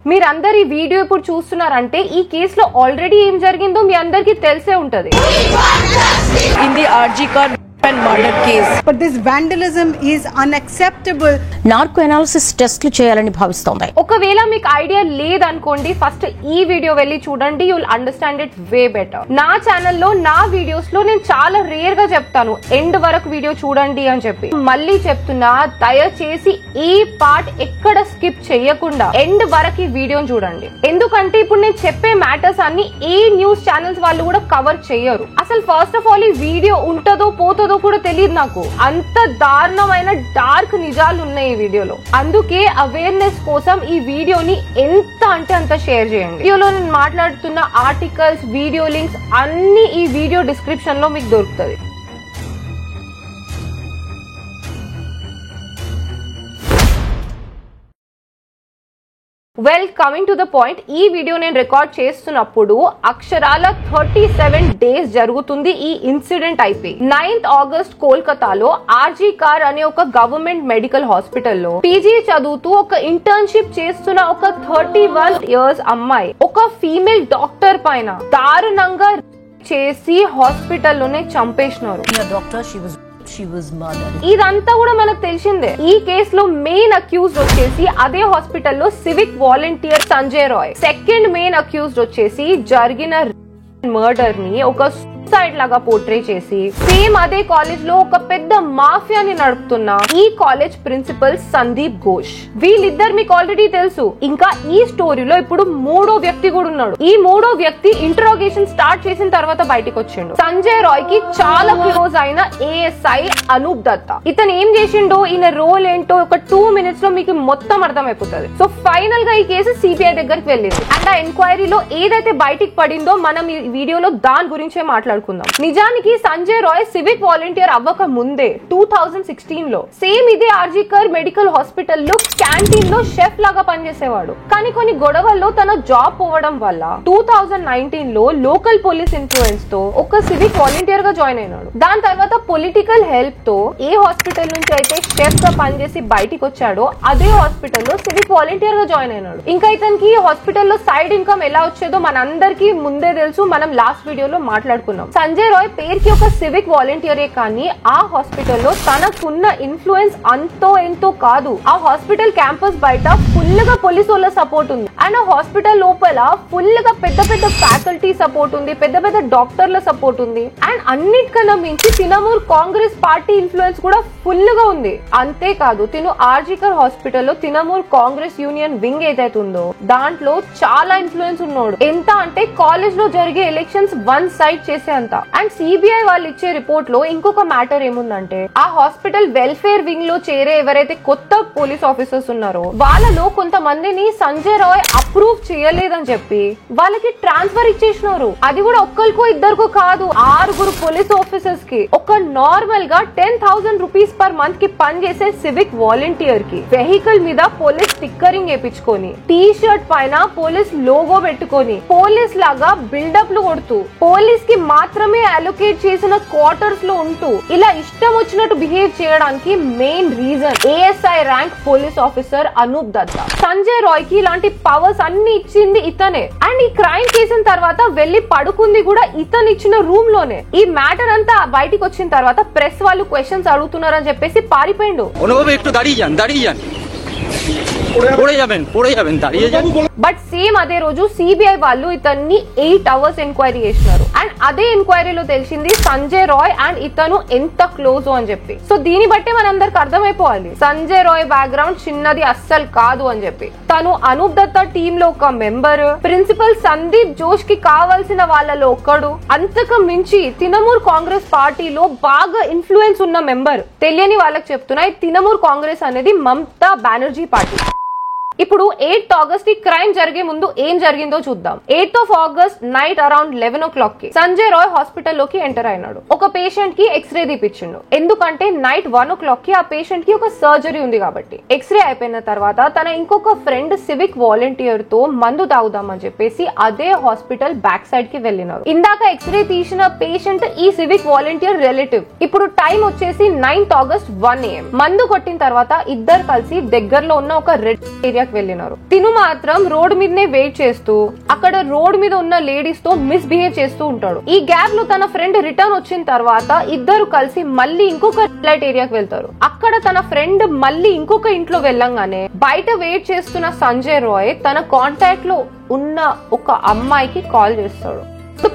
మీరందరూ ఈ వీడియో ఇప్పుడు చూస్తున్నారంటే ఈ కేసులో ఆల్రెడీ ఏం జరిగిందో మీ అందరికీ తెలిసే ఉంటది. In the RG Kar and murder case. But this vandalism is unacceptable. Narco analysis టెస్ట్లు చేయాలని భావిస్తోంది. ఒకవేళ మీకు ఐడియా లేదనుకోండి, ఫస్ట్ ఈ వీడియో వెళ్ళి చూడండి, you will understand it way better. నా ఛానల్లో నా వీడియోస్ లో నేను చాలా రేర్ గా చెప్తాను ఎండ్ వరకు వీడియో చూడండి అని చెప్పి. మళ్ళీ చెప్తున్నా, దయచేసి ఈ పార్ట్ ఎక్కడ స్కిప్ చేయకుండా ఎండ్ వరకు ఈ వీడియోని చూడండి. ఎందుకంటే ఇప్పుడు నేను చెప్పే మ్యాటర్స్ అన్ని ఏ న్యూస్ ఛానల్స్ వాళ్ళు కూడా కవర్ చేయరు. అసలు ఫస్ట్ ఆఫ్ ఆల్ ఈ వీడియో ఉంటదో పోతుందో కూడా తెలియదు నాకు. అంత దారుణమైన డార్క్ నిజాలు ఉన్నాయి ఈ వీడియోలో. అందుకే అవేర్నెస్ కోసం ఈ వీడియోని ఎంత అంటే అంత షేర్ చేయండి. వీడియోలో నేను మాట్లాడుతున్న ఆర్టికల్స్, వీడియో లింక్స్ అన్ని ఈ వీడియో డిస్క్రిప్షన్ లో మీకు దొరుకుతుంది. Well, coming to the point, ఈ వీడియో నేను రికార్డ్ చేస్తున్నప్పుడు అక్షరాల 37 డేస్ జరుగుతుంది ఈ ఇన్సిడెంట్ అయిపోయి. 9th ఆగస్ట్ కోల్కతాలో ఆర్జీ కార్ అనే ఒక గవర్నమెంట్ మెడికల్ హాస్పిటల్లో పీజీ చదువుతూ ఒక ఇంటర్న్షిప్ చేస్తున్న ఒక 31 years అమ్మాయి ఒక ఫీమేల్ డాక్టర్ పైన దారుణంగా చేసి హాస్పిటల్లోనే చంపేసినారు. ఇదంతా కూడా మనకు తెలిసిందే. ఈ కేసులో మెయిన్ అక్యూజ్డ్ వచ్చేసి అదే హాస్పిటల్లో civic volunteer Sanjay Roy. Second main accused వచ్చేసి జరిగిన మర్డర్ ని ఒక సూసైడ్ లాగా పోర్ట్రే చేసి సేమ్ అదే కాలేజ్ లో ఒక పెద్ద మాఫియాని నడుపుతున్న ఈ కాలేజ్ ప్రిన్సిపల్ సందీప్ ఘోష్. వీళ్ళిద్దరు మీకు ఆల్రెడీ తెలుసు. ఇంకా ఈ స్టోరీలో ఇప్పుడు మూడో వ్యక్తి కూడా ఉన్నాడు. ఈ మూడో వ్యక్తి ఇంటరోగేషన్ స్టార్ట్ చేసిన తర్వాత బయటకు వచ్చిండు. సంజయ్ రాయ్ కి చాలా క్లోజ్ అయిన ఏఎస్ఐ అనూప్ దత్తా. ఇతను ఏం చేసిండో, ఈయన రోల్ ఏంటో ఒక 2 minutes లో మీకు మొత్తం అర్థమైపోతుంది. సో ఫైనల్ గా ఈ కేసు సిబిఐ దగ్గరికి వెళ్ళింది. అండ్ ఆ ఎంక్వైరీలో ఏదైతే బయటికి పడిందో మనం ఈ వీడియోలో దాని గురించే మాట్లాడుకుందాం. నిజానికి సంజయ్ రాయ్ సివిక్ వాలంటీర్ అవ్వక ముందే 2016 లో సేమ్ ఇదే ఆర్జీ కర్ మెడికల్ హాస్పిటల్ లో క్యాంటీన్ లో షెఫ్ లాగా పనిచేసేవాడు. కానీ కొన్ని గొడవల్లో తన జాబ్ పోవడం వల్ల 2019 లో లోకల్ పోలీస్ ఇన్ఫ్లుయెన్స్ తో ఒక సివిక్ వాలంటీర్ గా జాయిన్ అయినాడు. దాని తర్వాత పొలిటికల్ హెల్ప్ తో ఏ హాస్పిటల్ నుంచి అయితే షెఫ్ గా పనిచేసి బయటికి వచ్చాడో అదే హాస్పిటల్లో సివిక్ వాలంటీర్ గా జాయిన్ అయినాడు. ఇంకా ఇతనికి హాస్పిటల్లో సైడ్ ఇన్కమ్ ఎలా వచ్చేదో మనందరికీ ముందే తెలుసు. మనం లాస్ట్ వీడియోలో మాట్లాడుకున్నాం. సంజయ్ రాయ్ పేరుకి ఒక సివిక్ వాలంటీరే కానీ ఆ హాస్పిటల్లో తనకున్న ఇన్ఫ్లుయెన్స్ అంతో ఎంతో కాదు. ఆ హాస్పిటల్ క్యాంపస్ బయట ఫుల్ గా పోలీసు వాళ్ళ సపోర్ట్ ఉంది. అండ్ ఆ హాస్పిటల్ లోపల ఫుల్ గా పెద్ద పెద్ద ఫ్యాకల్టీ సపోర్ట్ ఉంది, పెద్ద పెద్ద డాక్టర్ల సపోర్ట్ ఉంది. అండ్ అన్నిటికన్నా మించి తినమూర్ కాంగ్రెస్ పార్టీ ఇన్ఫ్లుయెన్స్ కూడా ఫుల్ గా ఉంది. అంతేకాదు, తిను ఆర్జీకర్ హాస్పిటల్లో తినమూర్ కాంగ్రెస్ యూనియన్ వింగ్ ఏదైతే ఉందో దాంట్లో చాలా ఇన్ఫ్లుయెన్స్ ఉన్నాడు. ఎంత అంటే కాలేజ్ లో జరిగే ఎలక్షన్స్ వన్ సైడ్ చేసే అంత. అండ్ సిబిఐ వాళ్ళు ఇచ్చే రిపోర్ట్ లో ఇంకొక మ్యాటర్ ఏముందంటే, ఆ హాస్పిటల్ వెల్ఫేర్ వింగ్ లో చేరే ఎవరైతే కొత్త పోలీస్ ఆఫీసర్స్ ఉన్నారో వాళ్ళలో కొంతమందిని సంజయ్ రాయ్ అప్రూవ్ చేయలేదని చెప్పి వాళ్ళకి ట్రాన్స్ఫర్ ఇచ్చేసినారు. అది కూడా ఒక్కరికో ఇద్దరికో కాదు, 6 పోలీస్ ఆఫీసర్స్ కి. ఒక నార్మల్ గా 10,000 రూపీస్ పర్ మంత్ కి పనిచేసే సివిక్ వాలంటీర్ కి వెహికల్ మీద పోలీస్ స్టిక్కరింగ్ వేయించుకొని, టీ షర్ట్ పైన పోలీస్ లోగో పెట్టుకొని, పోలీస్ లాగా బిల్డప్ లు కొడుతూ, పోలీస్ కి మాత్రమే అలొకేట్ చేసిన క్వార్టర్స్ లో ఉంటూ ఇలా ఇష్టం వచ్చినట్టు బిహేవ్ చేయడానికి main reason ASI rank police officer Anoop Datta. Sanjay Roy కి ఇలాంటి పవర్స్ అన్ని ఇచ్చింది ఇతనే. అండ్ ఈ క్రైమ్ చేసిన తర్వాత వెళ్లి పడుకుంది కూడా ఇతను ఇచ్చిన రూమ్ లోనే. ఈ మ్యాటర్ అంతా బయటికి వచ్చిన తర్వాత ప్రెస్ వాళ్ళు క్వశ్చన్స్ అడుగుతున్నారని చెప్పేసి పారిపోయిండు. బట్ సేమ్ అదే రోజు సిబిఐ వాళ్ళు ఇతన్ని 8 hours ఎంక్వైరీ చేసినారు. అండ్ అదే ఎంక్వైరీలో తెలిసింది సంజయ్ రాయ్ అండ్ ఇతను ఎంత క్లోజ్ అని చెప్పి. సో దీన్ని బట్టి మనందరికి అర్థమైపోవాలి సంజయ్ రాయ్ బ్యాక్గ్రౌండ్ చిన్నది అస్సలు కాదు అని చెప్పి. తను అనూప్ దత్తా టీమ్ లో ఒక మెంబర్, ప్రిన్సిపల్ సందీప్ జోష్ కి కావాల్సిన వాళ్ళలో ఒక్కడు. అంతకు మించి తినమూర్ కాంగ్రెస్ పార్టీలో బాగా ఇన్ఫ్లుయెన్స్ ఉన్న మెంబర్. తెలియని వాళ్ళకి చెప్తున్నా, తినమూర్ కాంగ్రెస్ అనేది మమతా బెనర్జీ పార్టీ. ఇప్పుడు 8th ఆగస్ట్ ఈ క్రైమ్ జరిగే ముందు ఏం జరిగిందో చూద్దాం. 8th August night around 11 o'clock కి సంజయ్ రాయ్ హాస్పిటల్ లోకి ఎంటర్ అయినాడు. ఒక పేషెంట్ కి ఎక్స్రే తీపిచ్చిండు. ఎందుకంటే నైట్ 1 o'clock కి ఆ పేషెంట్ కి ఒక సర్జరీ ఉంది కాబట్టి. ఎక్స్రే అయిపోయిన తర్వాత తన ఇంకొక ఫ్రెండ్ సివిక్ వాలంటీర్ తో మందు తాగుదామని చెప్పేసి అదే హాస్పిటల్ బ్యాక్ సైడ్ కి వెళ్ళినారు. ఇందాక ఎక్స్రే తీసిన పేషెంట్ ఈ సివిక్ వాలంటీర్ రిలేటివ్. ఇప్పుడు టైం వచ్చేసి 9th ఆగస్ట్ 1 AM. మందు కొట్టిన తర్వాత ఇద్దరు కలిసి దగ్గరలో ఉన్న ఒక రెడ్ ఏరియా ఏరియాకి వెళ్ళినారు. తిను మాత్రం రోడ్ మీదనే వెయిట్ చేస్తూ అక్కడ రోడ్ మీద ఉన్న లేడీస్ తో మిస్బిహేవ్ చేస్తూ ఉంటాడు. ఈ గ్యాప్ లో తన ఫ్రెండ్ రిటర్న్ వచ్చిన తర్వాత ఇద్దరు కలిసి మళ్ళీ ఇంకొక లైట్ ఏరియాకి వెళ్తారు. అక్కడ తన ఫ్రెండ్ మళ్ళీ ఇంకొక ఇంట్లో వెళ్ళంగానే బయట వెయిట్ చేస్తున్న సంజయ్ రాయ్ తన కాంటాక్ట్ లో ఉన్న ఒక అమ్మాయికి కాల్ చేస్తాడు.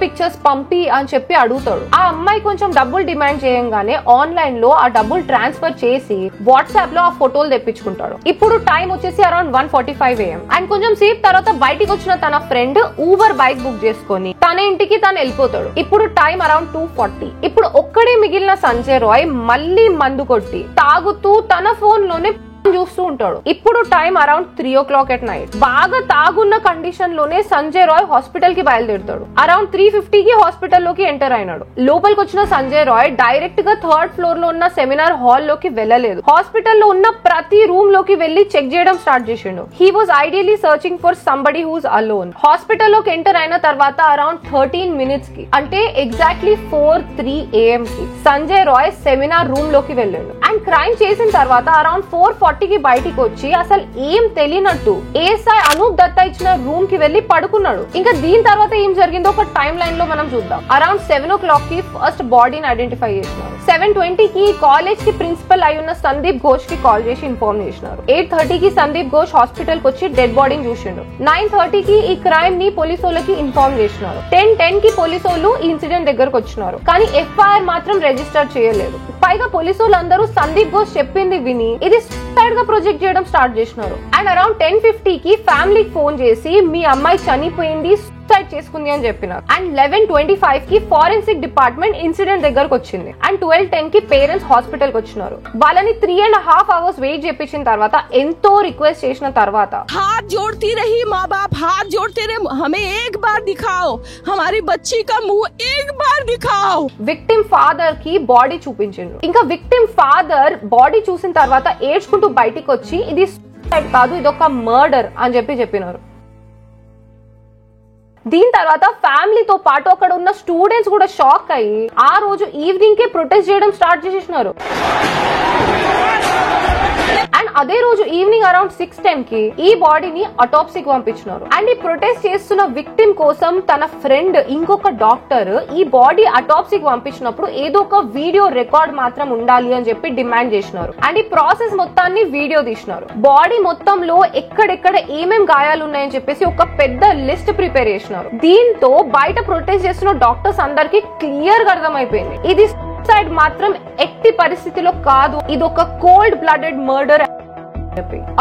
పిక్చర్స్ పంపి అని చెప్పి అడుగుతాడు. ఆ అమ్మాయి కొంచెం డబ్బులు డిమాండ్ చేయంగానే ఆన్లైన్ లో ఆ డబ్బులు ట్రాన్స్ఫర్ చేసి వాట్సాప్ లో ఆ ఫోటోలు తెప్పించుకుంటాడు. ఇప్పుడు టైం వచ్చేసి అరౌండ్ 1:45 AM. అండ్ కొంచెం సేపు తర్వాత బయటికి వచ్చిన తన ఫ్రెండ్ ఊబర్ బైక్ బుక్ చేసుకొని తన ఇంటికి తను వెళ్ళిపోతాడు. ఇప్పుడు టైం అరౌండ్ 2:40. ఇప్పుడు ఒక్కడే మిగిలిన సంజయ్ రాయ్ మళ్ళీ మందు కొట్టి తాగుతూ తన ఫోన్ లోనే చూస్తూ ఉంటాడు. ఇప్పుడు time around 3 o'clock at night. బాగా తాగున్న కండిషన్ లోనే సంజయ్ రాయ్ హాస్పిటల్ కి బయలుదేరుతాడు. అరౌండ్ 3:50కి హాస్పిటల్ లోకి ఎంటర్ అయినాడు. లోపలికి వచ్చిన సంజయ్ రాయ్ డైరెక్ట్ గా 3rd floor లో ఉన్న సెమినార్ హాల్ లోకి వెళ్ళలేదు. హాస్పిటల్ లో ఉన్న ప్రతి రూమ్ లోకి వెళ్లి చెక్ చేయడం స్టార్ట్ చేసిండు. He was ideally searching for somebody who's alone. Hospital లోకి ఎంటర్ అయిన తర్వాత అరౌండ్ 13 minutes కి అంటే ఎగ్జాక్ట్లీ 4:03 AM కి సంజయ్ రాయ్ సెమినార్ రూమ్ లోకి వెళ్ళాడు. అండ్ క్రైమ్ చేసిన తర్వాత అరౌండ్ 4:40కి బయటికి వచ్చి అసలు ఏం తెలియనట్టు ఏఎస్ఐ అనూప్ దత్తా ఇచ్చిన రూమ్ కి వెళ్లి పడుకున్నాడు. ఇంకా దీని తర్వాత ఏం జరిగిందో ఒక టైం లైన్ లో మనం చూద్దాం. అరౌండ్ 7 o'clock కి ఫస్ట్ బాడీని ఐడెంటిఫై చేసినారు. 7:20కి కాలేజ్ కి ప్రిన్సిపల్ అయి ఉన్న సందీప్ ఘోష్ కి కాల్ చేసి ఇన్ఫార్మ్ చేసినారు. 8:30కి సందీప్ ఘోష్ హాస్పిటల్ కి వచ్చి డెడ్ బాడీని చూసిండు. 9:30కి ఈ క్రైమ్ ని పోలీసు వాళ్ళకి ఇన్ఫార్మ్ చేసినారు. 10:10కి పోలీసు వాళ్ళు ఈ ఇన్సిడెంట్ దగ్గరకు వచ్చినారు. కానీ ఎఫ్ఐఆర్ మాత్రం రిజిస్టర్ చేయలేదు. పైగా పోలీసు వాళ్ళందరూ సందీప్ ఘోష్ చెప్పింది విని ఇది సూసైడ్ గా ప్రొజెక్ట్ చేయడం స్టార్ట్ చేసినారు. అండ్ అరౌండ్ 10:50కి ఫ్యామిలీకి ఫోన్ చేసి మీ అమ్మాయి చనిపోయింది, సూసైడ్ చేసుకుంది అని చెప్పినారు. అండ్ 11:25కి ఫారెన్సిక్ డిపార్ట్మెంట్ ఇన్సిడెంట్ దగ్గరకు వచ్చింది. అండ్ 12:10కి పేరెంట్స్ హాస్పిటల్ కి వచ్చినారు. వాళ్ళని 3.5 hours వెయిట్ చేపించిన తర్వాత ఎంతో రిక్వెస్ట్ చేసిన తర్వాత हाथ जोड़ती रही माँ बाप, हाथ जोड़ते रहे, हमें एक बार दिखाओ, हमारी बच्ची का मुंह एक बार दिखाओ. విక్టిమ్ ఫాదర్ కి బాడీ చూపించిండు. ఇంకా విక్టిమ్ ఫాదర్ బాడీ చూసిన తర్వాత ఏడ్చుకుంటూ బయటికి వచ్చి ఇది సూసైడ్ కాదు, ఇది ఒక మర్డర్ అని చెప్పినారు. దీని తర్వాత ఫ్యామిలీతో పాటు అక్కడ ఉన్న స్టూడెంట్స్ కూడా షాక్ అయ్యి ఆ రోజు ఈవినింగ్ కే ప్రొటెస్ట్ చేయడం స్టార్ట్ చేసేసినారు. అండ్ అదే రోజు ఈవినింగ్ అరౌండ్ 6:10కి ఈ బాడీని అటాప్సీకి పంపించినారు. అండ్ ఈ ప్రొటెస్ట్ చేస్తున్న విక్టిమ్ కోసం తన ఫ్రెండ్ ఇంకొక డాక్టర్ ఈ బాడీ అటాప్సీకి పంపించినప్పుడు ఏదో ఒక వీడియో రికార్డ్ మాత్రం ఉండాలి అని చెప్పి డిమాండ్ చేసినారు. అండ్ ఈ ప్రాసెస్ మొత్తాన్ని వీడియో తీసినారు. బాడీ మొత్తంలో ఎక్కడెక్కడ ఏమేం గాయాలు ఉన్నాయని చెప్పేసి ఒక పెద్ద లిస్ట్ ప్రిపేర్ చేసినారు. దీంతో బయట ప్రొటెస్ట్ చేస్తున్న డాక్టర్స్ అందరికి క్లియర్ గా అర్థమైపోయింది ఇది సూసైడ్ మాత్రం ఎట్టి పరిస్థితిలో కాదు, ఇది ఒక కోల్డ్ బ్లడెడ్ మర్డర్.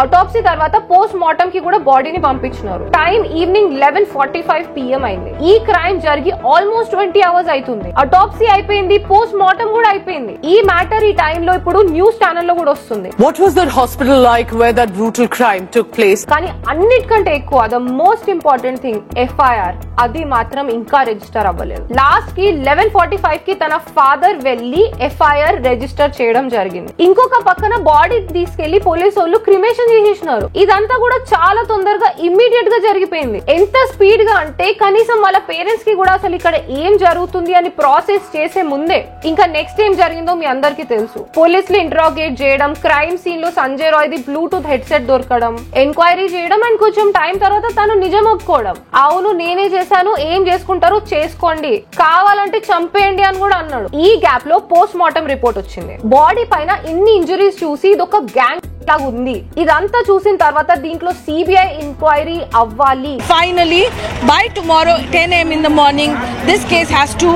అటాప్సీ తర్వాత పోస్ట్ మార్టం కి కూడా బాడీని పంపించినారు. టైం ఈవినింగ్ 11:45 PM అయింది. ఈ క్రైమ్ జరిగి ఆల్మోస్ట్ 20 hours అవుతుంది. అటాప్సీ అయిపోయింది, పోస్ట్ మార్టం కూడా అయిపోయింది. ఈ మ్యాటర్ ఈ టైం లో ఇప్పుడు న్యూస్ ఛానల్ లో కూడా వస్తుంది. What was that hospital like where that brutal crime took place? కానీ అన్నిటికంటే ఎక్కువ the most important thing FIR అది మాత్రం ఇంకా రిజిస్టర్ అవ్వలేదు. లాస్ట్ కి 11:45కి తన ఫాదర్ వెళ్లి FIR రిజిస్టర్ చేయడం జరిగింది. ఇంకొక పక్కన బాడీ తీసుకెళ్లి పోలీసు వాళ్ళు క్రిమేషన్ చేసేసినారు. ఇదంతా కూడా చాలా తొందరగా ఇమ్మీడియట్ గా జరిగిపోయింది. ఎంత స్పీడ్ గా అంటే కనీసం వాళ్ళ పేరెంట్స్ కి కూడా అసలు ఇక్కడ ఏం జరుగుతుంది అని ప్రాసెస్ చేసే ముందే ఇంకా నెక్స్ట్ ఏం జరిగిందో మీ అందరికీ తెలుసు. పోలీసులు ఇంటరాగేట్ చేయడం, క్రైమ్ సీన్ లో సంజయ్ రాయ్ ది బ్లూటూత్ హెడ్సెట్ దొరకడం, ఎంక్వైరీ చేయడం అండ్ కొంచెం టైం తర్వాత తను నిజం ఒప్పుకోవడం. అవును నేనే చేశాను, ఏం చేసుకుంటారో చేసుకోండి, కావాలంటే చంపేయండి అని కూడా అన్నాడు. ఈ గ్యాప్ లో పోస్ట్ మార్టం రిపోర్ట్ వచ్చింది. బాడీ పైన ఇన్ని ఇంజురీస్ చూసి ఇది ఒక గ్యాంగ్ లాగా ఉంది. ఇదంతా చూసిన తర్వాత దీంట్లో CBI ఎంక్వైరీ అవ్వాలి. Finally, by tomorrow 10 AM in the morning, this case has to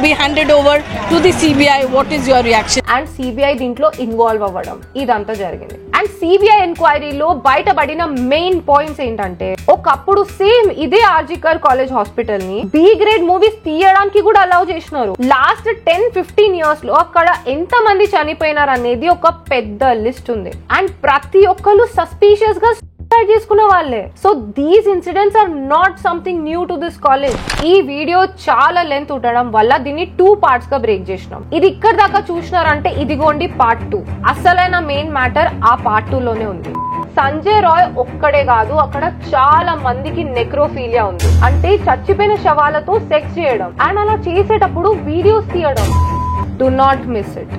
be handed over to the CBI. What is your reaction? And CBI దీంట్లో ఇన్వాల్వ్ అవ్వడం ఇదంతా జరిగింది. అండ్ CBI ఎంక్వైరీలో బయటపడిన మెయిన్ పాయింట్స్ ఏంటంటే ఒకప్పుడు సేమ్ ఇదే ఆర్జికర్ కాలేజ్ హాస్పిటల్ ని B గ్రేడ్ మూవీస్ తీయడానికి కూడా అలౌ చేసినారు. లాస్ట్ 10-15 years లో అక్కడ ఎంత మంది చనిపోయినారు అనేది ఒక పెద్ద లిస్ట్ ఉంది. అండ్ ప్రతి ఒక్కరు సస్పీషియస్ గా సూసైడ్ చేసుకున్న వాళ్ళే. So these incidents are not something new to this college. ఈ వీడియో చాలా లెంత్ ఉండడం వల్ల దీన్ని 2 parts గా బ్రేక్ చేసినాం. ఇది ఇక్కడ దాకా చూసినారంటే ఇదిగోండి part 2. అసలైన మెయిన్ మ్యాటర్ ఆ part 2 లోనే ఉంది. సంజయ్ రాయ్ ఒక్కడే కాదు, అక్కడ చాలా మందికి నెక్రోఫీలియా ఉంది. అంటే చచ్చిపోయిన శవాలతో సెక్స్ చేయడం అండ్ అలా చేసేటప్పుడు వీడియోస్ తీయడం. Do not miss it.